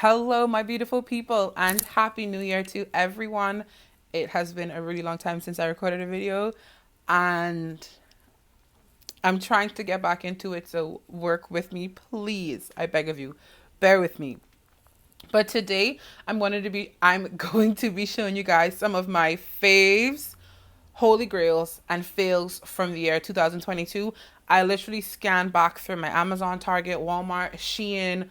Hello, my beautiful people, and Happy New Year to everyone. It has been a really long time since I recorded a video, and I'm trying to get back into it, so work with me, please. I beg of you, bear with me. But today, I'm going to be showing you guys some of my faves, holy grails, and fails from the year 2022. I literally scanned back through my Amazon, Target, Walmart, Shein,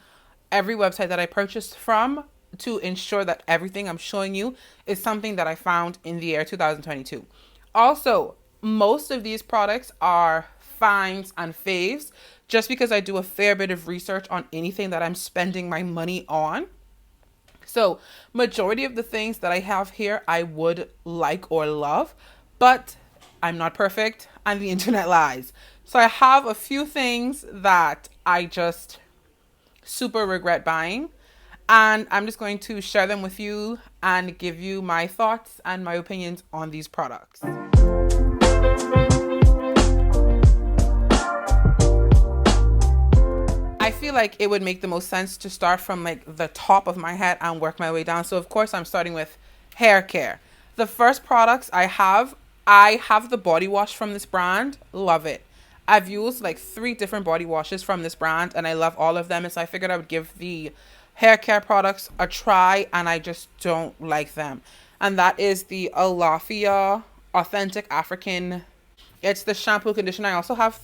every website that I purchased from to ensure that everything I'm showing you is something that I found in the year 2022. Also, most of these products are finds and faves just because I do a fair bit of research on anything that I'm spending my money on. So, majority of the things that I have here I would like or love, but I'm not perfect and the internet lies. So, I have a few things that I just super regret buying, and I'm just going to share them with you and give you my thoughts and my opinions on these products. I feel like it would make the most sense to start from like the top of my head and work my way down. So of course I'm starting with hair care. The first products I have the body wash from this brand. Love it. I've used like 3 different body washes from this brand and I love all of them. And so I figured I would give the hair care products a try, and I just don't like them. And that is the Alafia Authentic African. It's the shampoo conditioner. I also have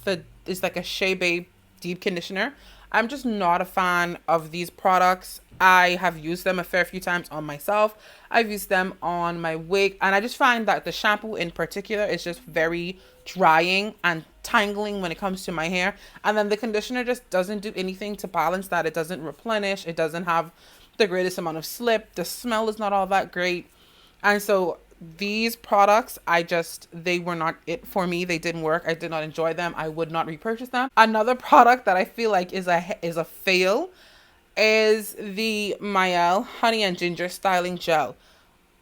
it's like a Shea Babe deep conditioner. I'm just not a fan of these products. I have used them a fair few times on myself. I've used them on my wig, and I just find that the shampoo in particular is just very drying and tangling when it comes to my hair. And then the conditioner just doesn't do anything to balance that. It doesn't replenish. It doesn't have the greatest amount of slip. The smell is not all that great. And so these products, they were not it for me. They didn't work. I did not enjoy them. I would not repurchase them. Another product that I feel like is a fail is the Mael Honey and Ginger Styling Gel.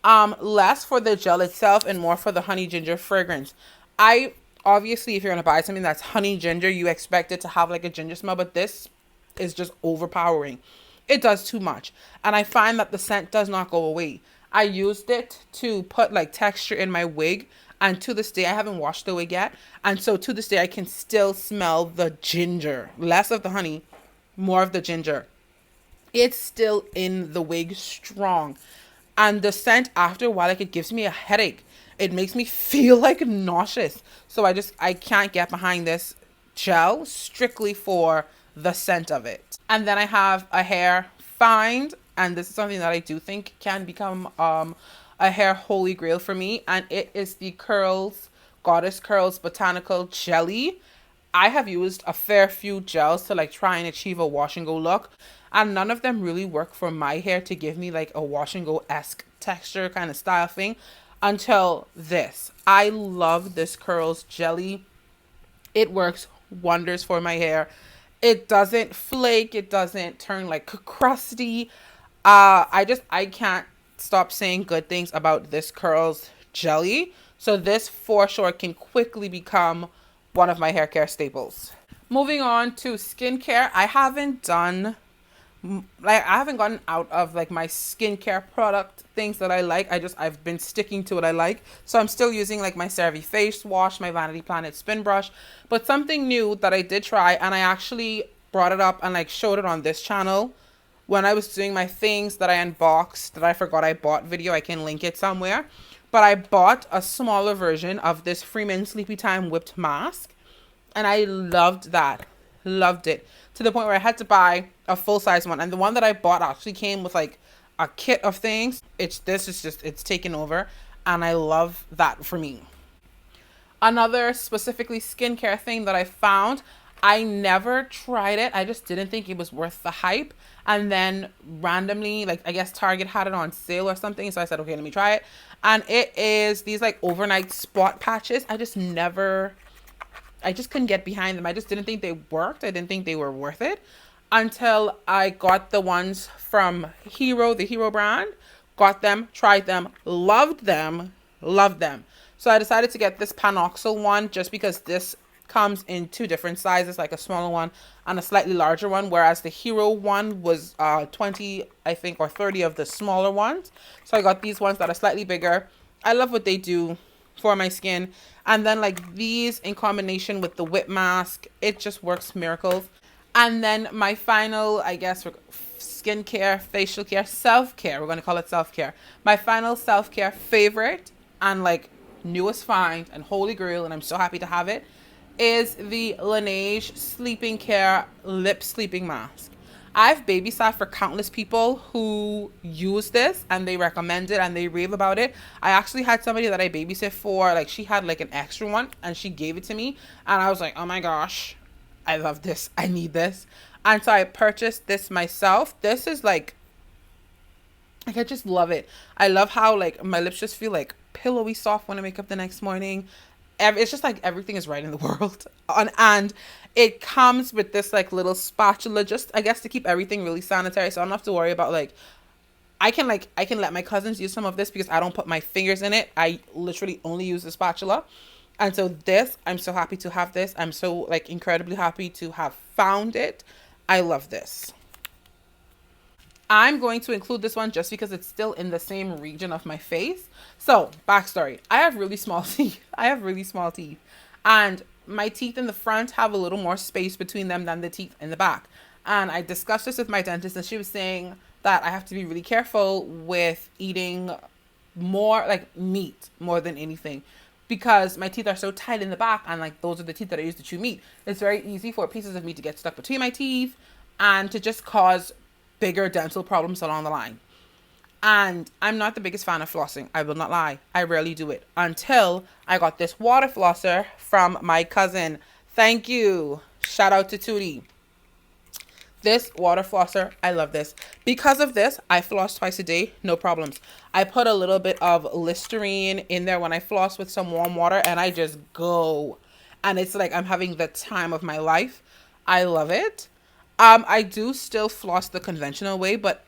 Less for the gel itself and more for the honey ginger fragrance. I obviously, if you're gonna buy something that's honey ginger, you expect it to have like a ginger smell, but this is just overpowering. It does too much, and I find that the scent does not go away. I used it to put like texture in my wig, and to this day I haven't washed the wig yet, and so to this day I can still smell the ginger. Less of the honey, more of the ginger. It's still in the wig strong, and the scent after a while, like, it gives me a headache. It makes me feel like nauseous. So I can't get behind this gel strictly for the scent of it. And then I have a hair find, and this is something that I do think can become a hair holy grail for me, and it is the Goddess Curls Botanical Jelly. I have used a fair few gels to like try and achieve a wash and go look, and none of them really work for my hair to give me like a wash and go-esque texture kind of style thing until this. I love this curls jelly. It works wonders for my hair. It doesn't flake. It doesn't turn like crusty. I can't stop saying good things about this curls jelly. So this for sure can quickly become one of my hair care staples. Moving on to skincare, I haven't gotten out of like my skincare product things that I like. I've been sticking to what I like. So I'm still using like my CeraVe face wash, my Vanity Planet spin brush, but something new that I did try, and I actually brought it up and like showed it on this channel when I was doing my things that I unboxed that I forgot I bought video. I can link it somewhere. But I bought a smaller version of this Freeman Sleepy Time whipped mask, and I loved that. Loved it. To the point where I had to buy a full-size one. And the one that I bought actually came with like a kit of things. It's taken over, and I love that for me. Another specifically skincare thing that I found, I never tried it. I just didn't think it was worth the hype. And then randomly, like I guess Target had it on sale or something. So I said, okay, let me try it. And it is these like overnight spot patches. I just couldn't get behind them. I just didn't think they worked. I didn't think they were worth it until I got the ones from the Hero brand. Got them, tried them, loved them. So I decided to get this Panoxyl one just because this comes in two different sizes, like a smaller one and a slightly larger one, whereas the Hero one was 20, I think, or 30 of the smaller ones. So I got these ones that are slightly bigger. I love what they do for my skin. And then like these in combination with the whip mask, it just works miracles. And then my final, I guess, skincare, facial care, self-care, we're going to call it self-care. My final self-care favorite and like newest find and holy grail, and I'm so happy to have it, is the Laneige Sleeping Care Lip Sleeping Mask. I've babysat for countless people who use this and they recommend it and they rave about it. I actually had somebody that I babysit for, like she had like an extra one and she gave it to me and I was like, oh my gosh, I love this. I need this. And so I purchased this myself. This is like I just love it. I love how like my lips just feel like pillowy soft when I wake up the next morning. It's just like everything is right in the world. And it comes with this like little spatula, just I guess to keep everything really sanitary. So I don't have to worry about like I can let my cousins use some of this because I don't put my fingers in it. I literally only use the spatula. And so this, I'm so happy to have this. I'm so like incredibly happy to have found it. I love this. I'm going to include this one just because it's still in the same region of my face. So, backstory. I have really small teeth. I have really small teeth. And my teeth in the front have a little more space between them than the teeth in the back. And I discussed this with my dentist and she was saying that I have to be really careful with eating more like meat more than anything because my teeth are so tight in the back and like those are the teeth that I use to chew meat. It's very easy for pieces of meat to get stuck between my teeth and to just cause bigger dental problems along the line. And I'm not the biggest fan of flossing. I will not lie. I rarely do it until I got this water flosser from my cousin. Thank you. Shout out to Tootie. This water flosser, I love this. Because of this, I floss twice a day, no problems. I put a little bit of Listerine in there when I floss with some warm water and I just go. And it's like I'm having the time of my life. I love it. I do still floss the conventional way, but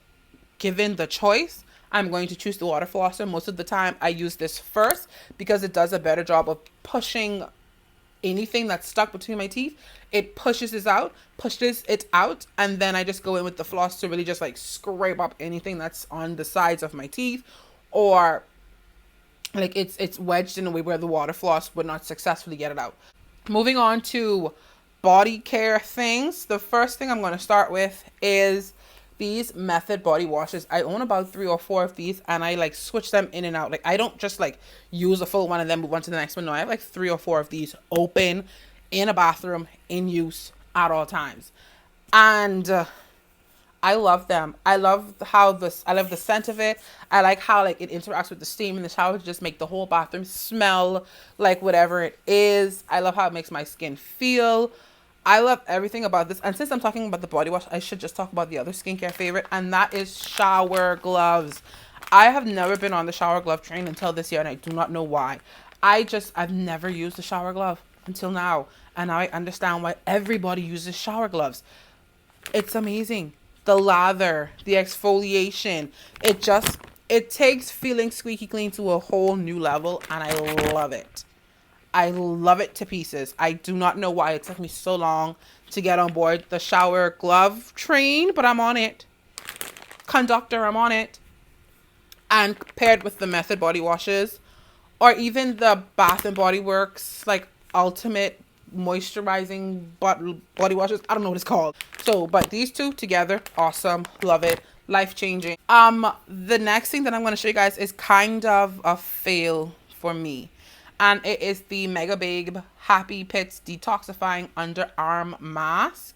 given the choice, I'm going to choose the water flosser. Most of the time, I use this first because it does a better job of pushing anything that's stuck between my teeth. It pushes it out, and then I just go in with the floss to really just like scrape up anything that's on the sides of my teeth, or like it's wedged in a way where the water floss would not successfully get it out. Moving on to body care things. The first thing I'm going to start with is these Method body washes. I own about 3 or 4 of these and I like switch them in and out. Like I don't just like use a full one and then move on to the next one. No, I have like 3 or 4 of these open in a bathroom in use at all times. And I love them. I love the scent of it. I like how like it interacts with the steam in the shower to just make the whole bathroom smell like whatever it is. I love how it makes my skin feel. I love everything about this. And since I'm talking about the body wash, I should just talk about the other skincare favorite, and that is shower gloves. I have never been on the shower glove train until this year, and I do not know why. I've never used a shower glove until now, and now I understand why everybody uses shower gloves. It's amazing. The lather, the exfoliation, it takes feeling squeaky clean to a whole new level, and I love it. I love it to pieces. I do not know why it took me so long to get on board the shower glove train, but I'm on it. Conductor, I'm on it. And paired with the Method body washes, or even the Bath and Body Works like ultimate moisturizing body washes. I don't know what it's called. So, but these two together, awesome. Love it. Life changing. The next thing that I'm going to show you guys is kind of a fail for me. And it is the Mega Babe Happy Pits Detoxifying Underarm Mask.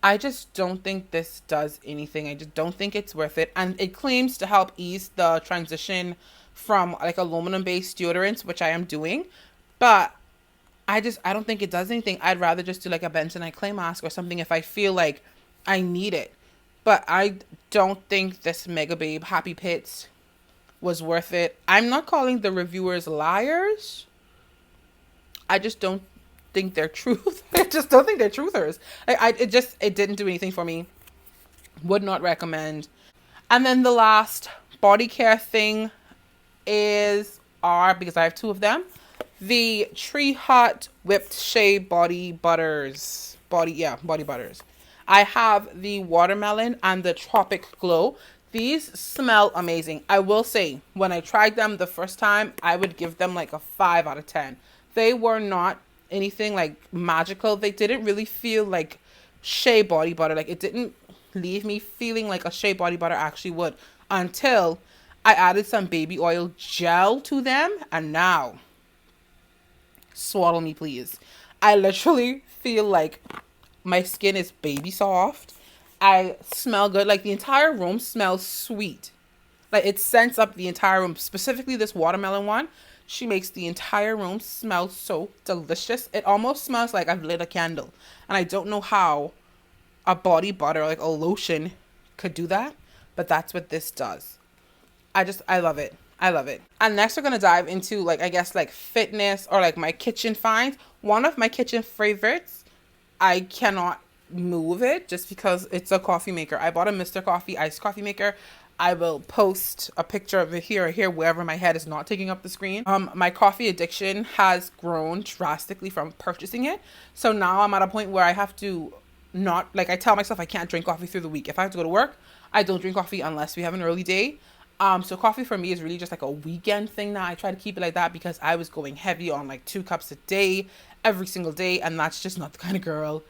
I just don't think this does anything. I just don't think it's worth it. And it claims to help ease the transition from like aluminum-based deodorants, which I am doing. But I don't think it does anything. I'd rather just do like a bentonite clay mask or something if I feel like I need it. But I don't think this Mega Babe Happy Pits was worth it. I'm not calling the reviewers liars. I just don't think they're truth. I just don't think they're truthers. It didn't do anything for me. Would not recommend. And then the last body care thing because I have 2 of them, the Tree Hut Whipped Shea Body Butters. Body butters. I have the watermelon and the Tropic Glow. These smell amazing. I will say, when I tried them the first time, I would give them like a 5 out of 10. They were not anything like magical. They didn't really feel like shea body butter. Like, it didn't leave me feeling like a shea body butter actually would, until I added some baby oil gel to them. And now, swallow me please, I literally feel like my skin is baby soft. I smell good. Like, the entire room smells sweet. Like, it scents up the entire room. Specifically this watermelon one, she makes the entire room smell so delicious. It almost smells like I've lit a candle. And I don't know how a body butter, like a lotion, could do that, but that's what this does. I love it. I love it. And next we're going to dive into, like, I guess, like, fitness or like my kitchen finds. One of my kitchen favorites, I cannot move it just because it's a coffee maker. I bought a Mr. Coffee iced coffee maker. I will post a picture of it here or here, wherever my head is not taking up the screen. My coffee addiction has grown drastically from purchasing it. So now I'm at a point where I have to not, like, I tell myself I can't drink coffee through the week. If I have to go to work, I don't drink coffee unless we have an early day. So coffee for me is really just like a weekend thing now. I try to keep it like that because I was going heavy on like 2 cups a day, every single day. And that's just not the kind of girl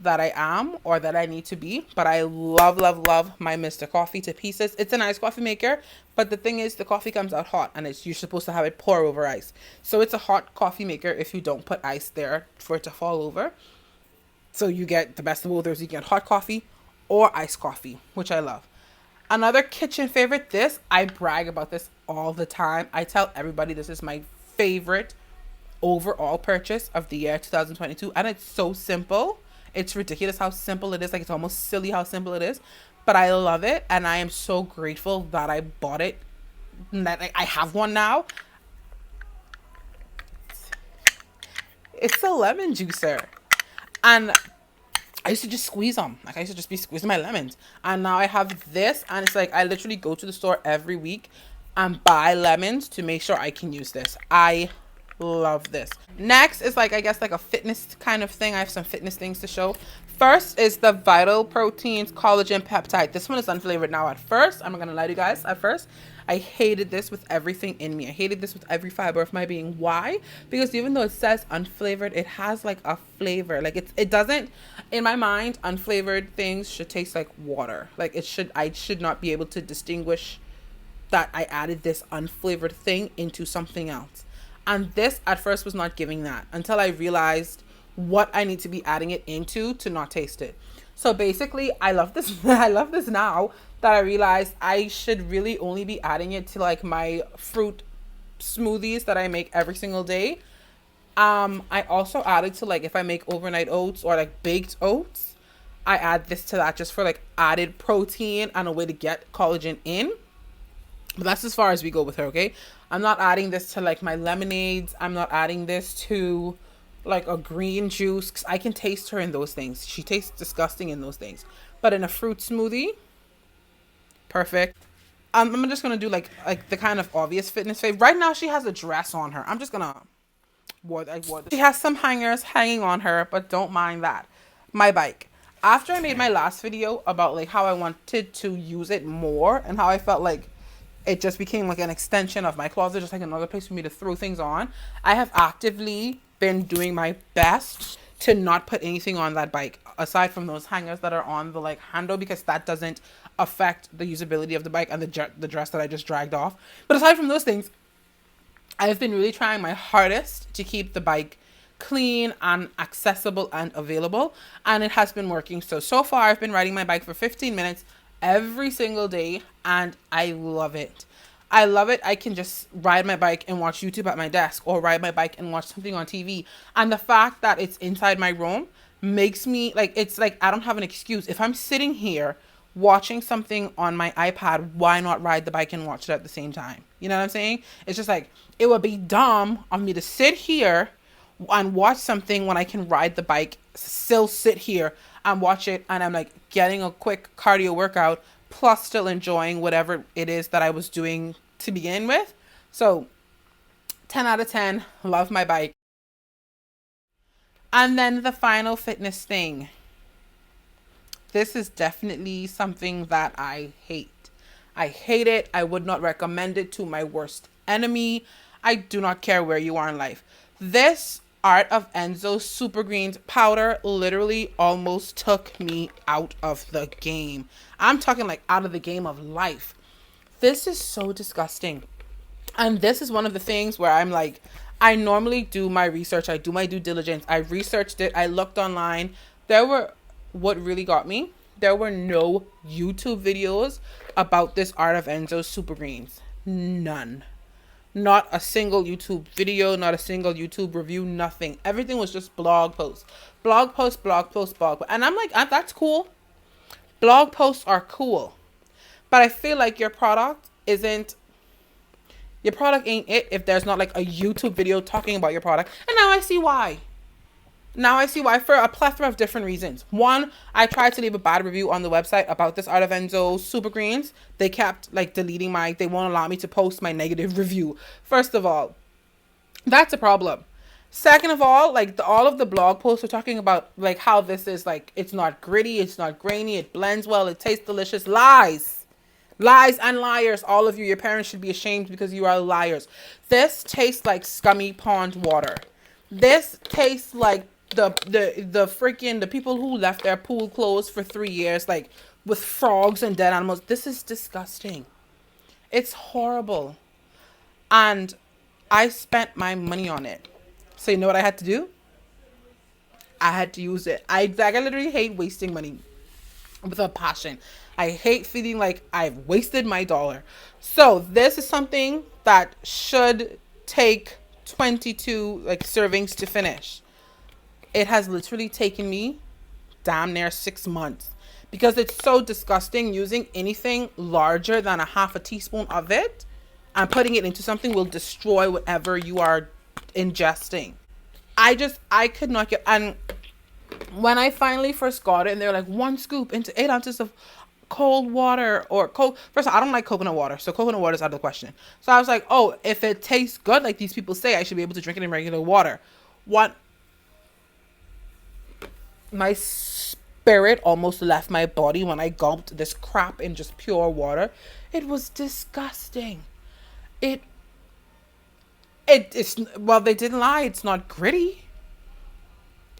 that I am or that I need to be. But I love, love, love my Mr. Coffee to pieces. It's a nice coffee maker, but the thing is the coffee comes out hot and you're supposed to have it pour over ice. So it's a hot coffee maker if you don't put ice there for it to fall over. So you get the best of both worlds. You get hot coffee or iced coffee, which I love. Another kitchen favorite, this, I brag about this all the time. I tell everybody this is my favorite overall purchase of the year 2022. And it's so simple. It's ridiculous how simple it is. Like, it's almost silly how simple it is. But I love it. And I am so grateful that I bought it. That I have one now. It's a lemon juicer. And I used to just squeeze them. Like, I used to just be squeezing my lemons. And now I have this. And it's like, I literally go to the store every week and buy lemons to make sure I can use this. I love this. Next is, like, I guess, like a fitness kind of thing. I have some fitness things to show. First is the Vital Proteins Collagen Peptide. This one is unflavored now. At first, I'm not gonna lie to you guys, at first I hated this with everything in me. I hated this with every fiber of my being. Why? Because even though it says unflavored, it has like a flavor. Like, it doesn't, in my mind, unflavored things should taste like water. Like, I should not be able to distinguish that I added this unflavored thing into something else. And this at first was not giving that until I realized what I need to be adding it into to not taste it. So basically, I love this. I love this now that I realized I should really only be adding it to like my fruit smoothies that I make every single day. I also added to, like, if I make overnight oats or like baked oats, I add this to that just for like added protein and a way to get collagen in. But that's as far as we go with her, okay? I'm not adding this to like my lemonades. I'm not adding this to like a green juice, because I can taste her in those things. She tastes disgusting in those things. But in a fruit smoothie, perfect. I'm just gonna do like the kind of obvious fitness fave. Right now she has a dress on her. I'm just gonna she has some hangers hanging on her, but don't mind that. My bike. After I made my last video about like how I wanted to use it more and how I felt like it just became like an extension of my closet, just like another place for me to throw things on, I have actively been doing my best to not put anything on that bike aside from those hangers that are on the like handle, because that doesn't affect the usability of the bike and the dress that I just dragged off. But aside from those things, I've been really trying my hardest to keep the bike clean and accessible and available, and it has been working. So far I've been riding my bike for 15 minutes every single day, and I love it. I love it. I can just ride my bike and watch YouTube at my desk, or ride my bike and watch something on TV. And the fact that it's inside my room makes me like, it's like I don't have an excuse. If I'm sitting here watching something on my iPad, why not ride the bike and watch it at the same time? You know what I'm saying? It's just like, it would be dumb of me to sit here and watch something when I can ride the bike, still sit here and watch it, and I'm like getting a quick cardio workout plus still enjoying whatever it is that I was doing to begin with. So 10 out of 10. Love my bike. And then the final fitness thing. This is definitely something that I hate. I hate it. I would not recommend it to my worst enemy. I do not care where you are in life. This Art of Enzo Super Greens powder literally almost took me out of the game. I'm talking like out of the game of life. This is so disgusting. And this is one of the things where I'm like, I normally do my research. I do my due diligence. I researched it. I looked online. What really got me, there were no YouTube videos about this Art of Enzo Super Greens. None. Not a single YouTube video, not a single YouTube review, nothing. Everything was just blog posts. Blog posts, blog posts, blog posts. And I'm like, that's cool. Blog posts are cool. But I feel like your product ain't it if there's not like a YouTube video talking about your product. And now I see why. For a plethora of different reasons. One, I tried to leave a bad review on the website about this Art of Enzo Super Greens. They kept like deleting they won't allow me to post my negative review. First of all, that's a problem. Second of all, like all of the blog posts are talking about like how this is like, it's not gritty, it's not grainy, it blends well, it tastes delicious. Lies and liars. All of you, your parents should be ashamed because you are liars. This tastes like scummy pond water. This tastes like the people who left their pool closed for 3 years, like with frogs and dead animals. This is disgusting. It's horrible. And I spent my money on it. So you know what I had to do? I had to use it. I literally hate wasting money with a passion. I hate feeling like I've wasted my dollar. So this is something that should take 22 like servings to finish. It has literally taken me damn near 6 months because it's so disgusting. Using anything larger than a half a teaspoon of it and putting it into something will destroy whatever you are ingesting. I could not get, and when I finally first got it and they're like 1 scoop into 8 ounces of cold water or cold. First of all, I don't like coconut water, so coconut water is out of the question. So I was like, oh, if it tastes good like these people say, I should be able to drink it in regular water. My spirit almost left my body when I gulped this crap in just pure water. It was disgusting. It's well, they didn't lie. It's not gritty.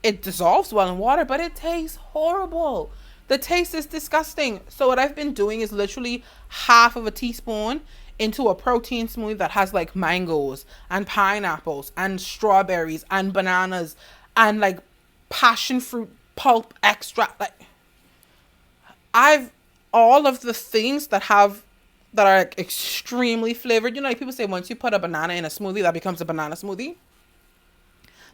It dissolves well in water, but it tastes horrible. The taste is disgusting. So what I've been doing is literally half of a teaspoon into a protein smoothie that has like mangoes and pineapples and strawberries and bananas and like passion fruit pulp extract. Like all of the things that are like extremely flavored. You know, like people say once you put a banana in a smoothie, that becomes a banana smoothie.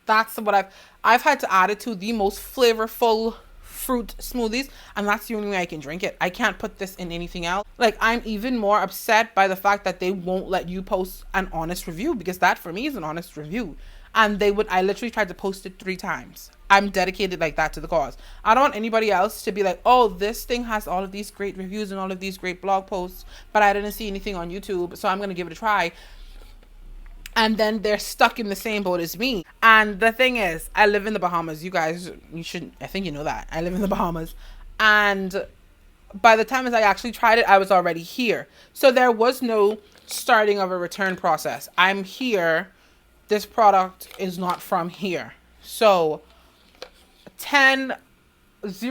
That's what I've had to add it to the most flavorful fruit smoothies, and that's the only way I can drink it. I can't put this in anything else. Like, I'm even more upset by the fact that they won't let you post an honest review, because that for me is an honest review. And I literally tried to post it 3 times. I'm dedicated like that to the cause. I don't want anybody else to be like, oh, this thing has all of these great reviews and all of these great blog posts, but I didn't see anything on YouTube, so I'm going to give it a try. And then they're stuck in the same boat as me. And the thing is, I live in the Bahamas. You guys, I think you know that. I live in the Bahamas. And by the time as I actually tried it, I was already here. So there was no starting of a return process. I'm here. This product is not from here. So 0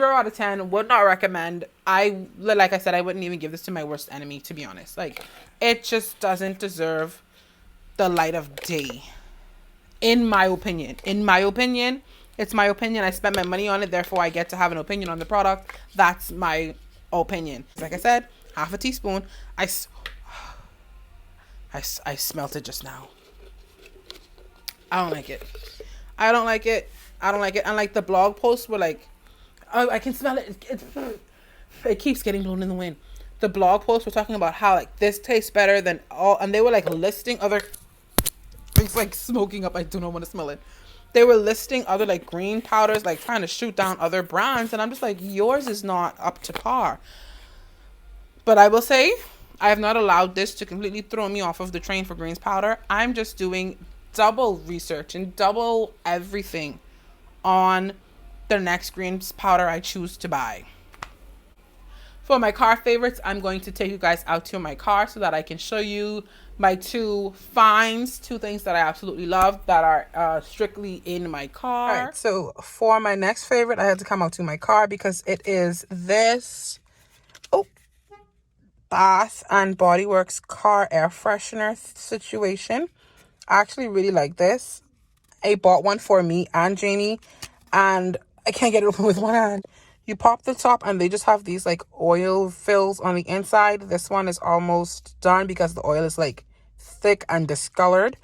out of 10, would not recommend. Like I said, I wouldn't even give this to my worst enemy, to be honest. Like, it just doesn't deserve the light of day, in my opinion. It's my opinion. I spent my money on it, therefore I get to have an opinion on the product. That's my opinion. Like I said, half a teaspoon. I smelt it just now. I don't like it. And like the blog posts were like, oh, I can smell it. It keeps getting blown in the wind. The blog posts were talking about how like this tastes better than all, and they were like listing other. It's like smoking up. I do not want to smell it. They were listing other like green powders, like trying to shoot down other brands, and I'm just like, yours is not up to par. But I will say, I have not allowed this to completely throw me off of the train for greens powder. I'm just doing double research and double everything on the next greens powder I choose to buy. For my car favorites, I'm going to take you guys out to my car so that I can show you my two finds, two things that I absolutely love that are strictly in my car. All right, so for my next favorite, I had to come out to my car because it is this Bath and Body Works car air freshener situation. I actually really like this. I bought one for me and Jamie, and I can't get it open with one hand. You pop the top and they just have these like oil fills on the inside. This one is almost done because the oil is like thick and discolored.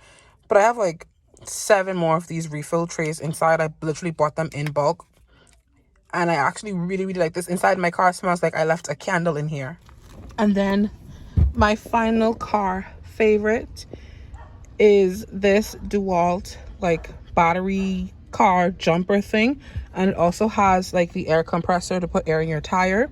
But I have like 7 more of these refill trays inside. I literally bought them in bulk. And I actually really, really like this. Inside my car smells like I left a candle in here. And then my final car favorite is this DeWalt like battery car jumper thing, and it also has like the air compressor to put air in your tire.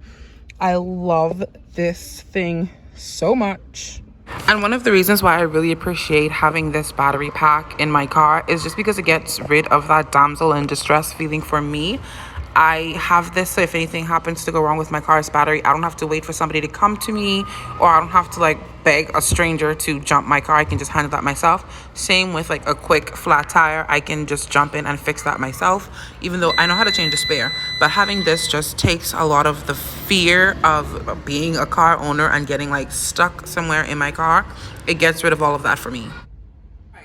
I love this thing so much. And one of the reasons why I really appreciate having this battery pack in my car is just because it gets rid of that damsel in distress feeling for me. I have this so if anything happens to go wrong with my car's battery, I don't have to wait for somebody to come to me, or I don't have to like beg a stranger to jump my car. I can just handle that myself. Same with like a quick flat tire, I can just jump in and fix that myself, even though I know how to change a spare. But having this just takes a lot of the fear of being a car owner and getting like stuck somewhere in my car. It gets rid of all of that for me.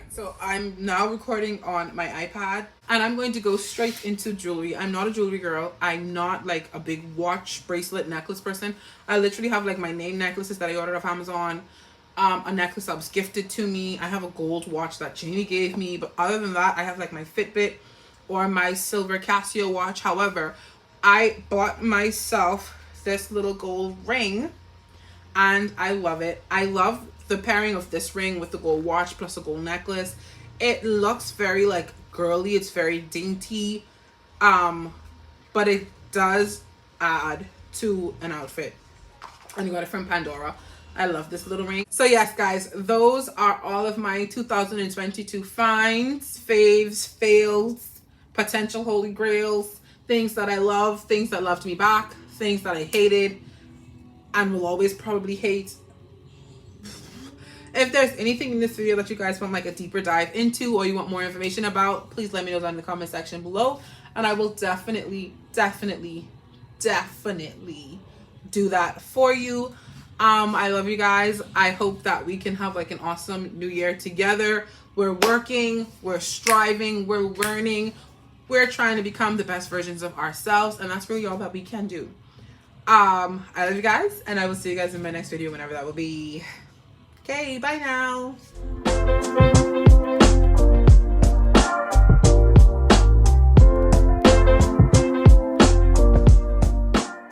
So I'm now recording on my iPad, and I'm going to go straight into jewelry. I'm not a jewelry girl. I'm not like a big watch, bracelet, necklace person. I literally have like my name necklaces that I ordered off Amazon, a necklace that was gifted to me. I have a gold watch that Jamie gave me, but other than that, I have like my Fitbit or my silver Casio watch. However, I bought myself this little gold ring, and I love it. I love the pairing of this ring with the gold watch plus a gold necklace. It looks very like girly, it's very dainty, but it does add to an outfit. And you got it from Pandora. I love this little ring. So yes guys, those are all of my 2022 finds, faves, fails, potential holy grails, things that I love, things that loved me back, things that I hated and will always probably hate. If there's anything in this video that you guys want like a deeper dive into, or you want more information about, please let me know down in the comment section below, and I will definitely do that for you. I love you guys. I hope that we can have like an awesome new year together. We're working, we're striving, we're learning, we're trying to become the best versions of ourselves, and that's really all that we can do. I love you guys, and I will see you guys in my next video, whenever that will be. Okay, bye now.